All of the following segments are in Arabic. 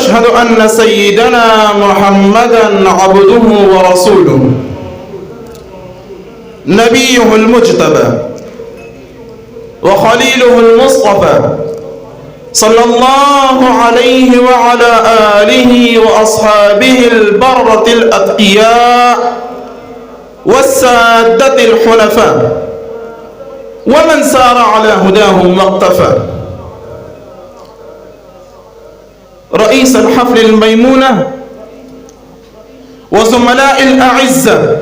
وأشهد أن سيدنا محمدا عبده ورسوله نبيه المجتبى وخليله المصطفى صلى الله عليه وعلى آله وأصحابه البرة الأتقياء والسادة الحنفاء ومن سار على هداهم واقتفى. رئيس الحفل الميمونة وزملاء الأعزة،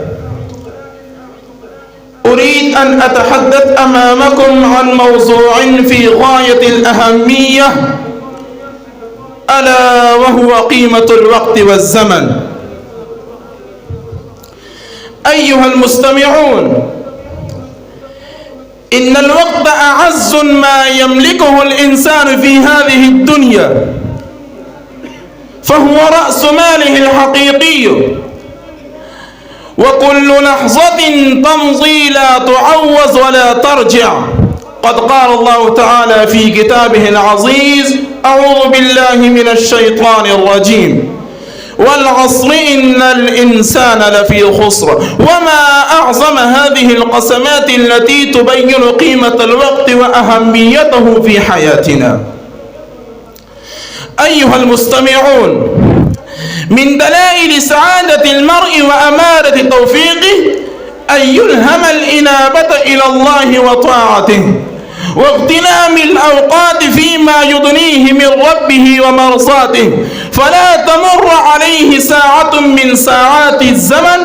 أريد أن أتحدث أمامكم عن موضوع في غاية الأهمية، ألا وهو قيمة الوقت والزمن. أيها المستمعون، إن الوقت أعز ما يملكه الإنسان في هذه الدنيا، فهو رأس ماله الحقيقي، وكل لحظة تمضي لا تعوض ولا ترجع. قد قال الله تعالى في كتابه العزيز: أعوذ بالله من الشيطان الرجيم، والعصر إن الإنسان لفي خسر. وما أعظم هذه القسمات التي تبين قيمة الوقت وأهميته في حياتنا. أيها المستمعون، من دلائل سعادة المرء وأمارة توفيقه أن يلهم الإنابة إلى الله وطاعته، واغتنام الأوقات فيما يضنيه من ربه ومرضاته، فلا تمر عليه ساعة من ساعات الزمن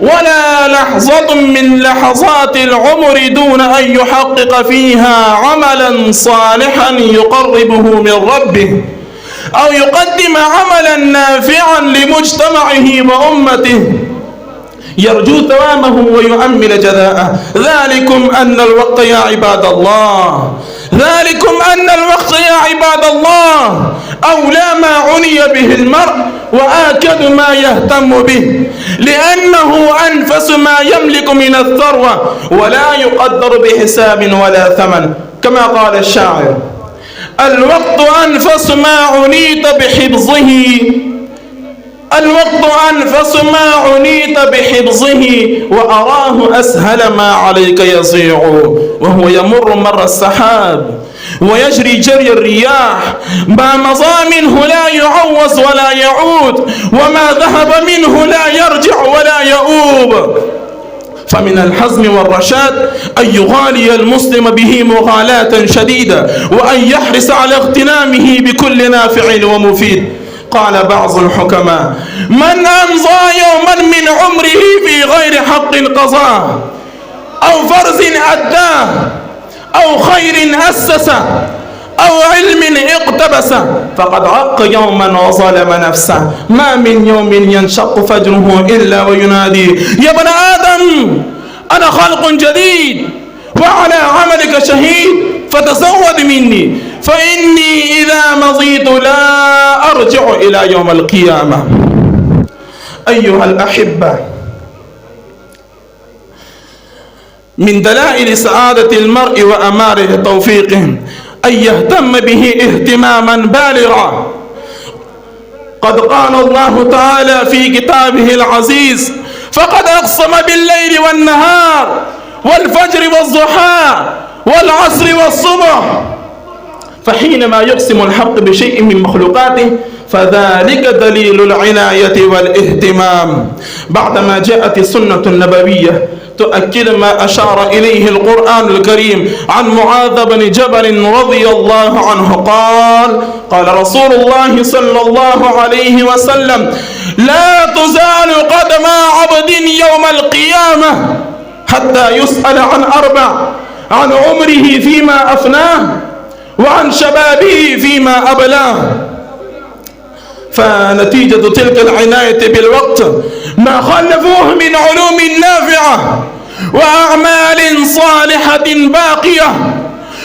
ولا لحظة من لحظات العمر دون أن يحقق فيها عملا صالحا يقربه من ربه، أو يقدم عملا نافعا لمجتمعه وأمته يرجو ثوابه ويؤمل جزاءه. ذلكم أن الوقت يا عباد الله، ذلكم أن الوقت يا عباد الله أولى ما عني به المرء وآكد ما يهتم به، لأنه أنفس ما يملك من الثروة، ولا يقدر بحساب ولا ثمن. كما قال الشاعر: الوقت أنفس ما عنيت بحفظه، الوقت أنفس ما عنيت بحفظه، وأراه أسهل ما عليك يضيع، وهو يمر مر السحاب ويجري جري الرياح، ما مضى منه لا يعوض ولا يعود، وما ذهب منه لا يرجع ولا يؤوب. فمن الحزم والرشاد أن يغالي المسلم به مغالاة شديدة، وأن يحرص على اغتنامه بكل نافع ومفيد. قال بعض الحكماء: من أمضى يوما من عمره في غير حق قضاه، أو فرض أداه، أو خير أسسه، أو علم اقتبس، فقد عق يوما وظلم نفسه. ما من يوم ينشق فجره إلا وينادي: يا ابن آدم أنا خلق جديد وعلى عملك شهيد، فتزود مني، فإني إذا مضيت لا أرجع إلى يوم القيامة. أيها الأحبة، من دلائل سعادة المرء وأمارة توفيقه أن يهتم به اهتماما بالغا. قد قال الله تعالى في كتابه العزيز: فقد أقسم بالليل والنهار والفجر والضحى والعصر والصبح. فحينما يقسم الحق بشيء من مخلوقاته فذلك دليل العناية والاهتمام. بعدما جاءت السنة النبوية تؤكد ما أشار إليه القرآن الكريم عن معاذ بن جبل رضي الله عنه قال: قال رسول الله صلى الله عليه وسلم: لا تزال قدم عبد يوم القيامة حتى يسأل عن أربع: عن عمره فيما أفناه، وعن شبابه فيما أبلاه. فنتيجة تلك العناية بالوقت ما خلفوه من علوم نافعة وأعمال صالحة باقية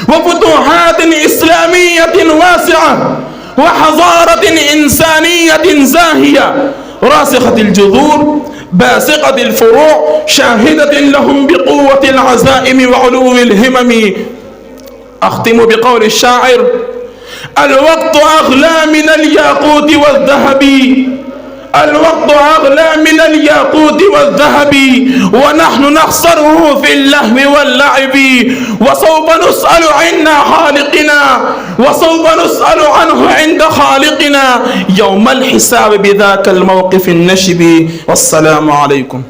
وفتوحات إسلامية واسعة وحضارة إنسانية زاهية راسخة الجذور باسقة الفروع شاهدة لهم بقوة العزائم وعلو الهمم. أختم بقول الشاعر: الوقت أغلى من الياقوت والذهب، الوقت أغلى من الياقوت والذهب، ونحن نخسره في اللهو واللعب، وسوف نسأل عن خالقنا، وسوف نسأل عنه عند خالقنا يوم الحساب بذاك الموقف النشب. والسلام عليكم.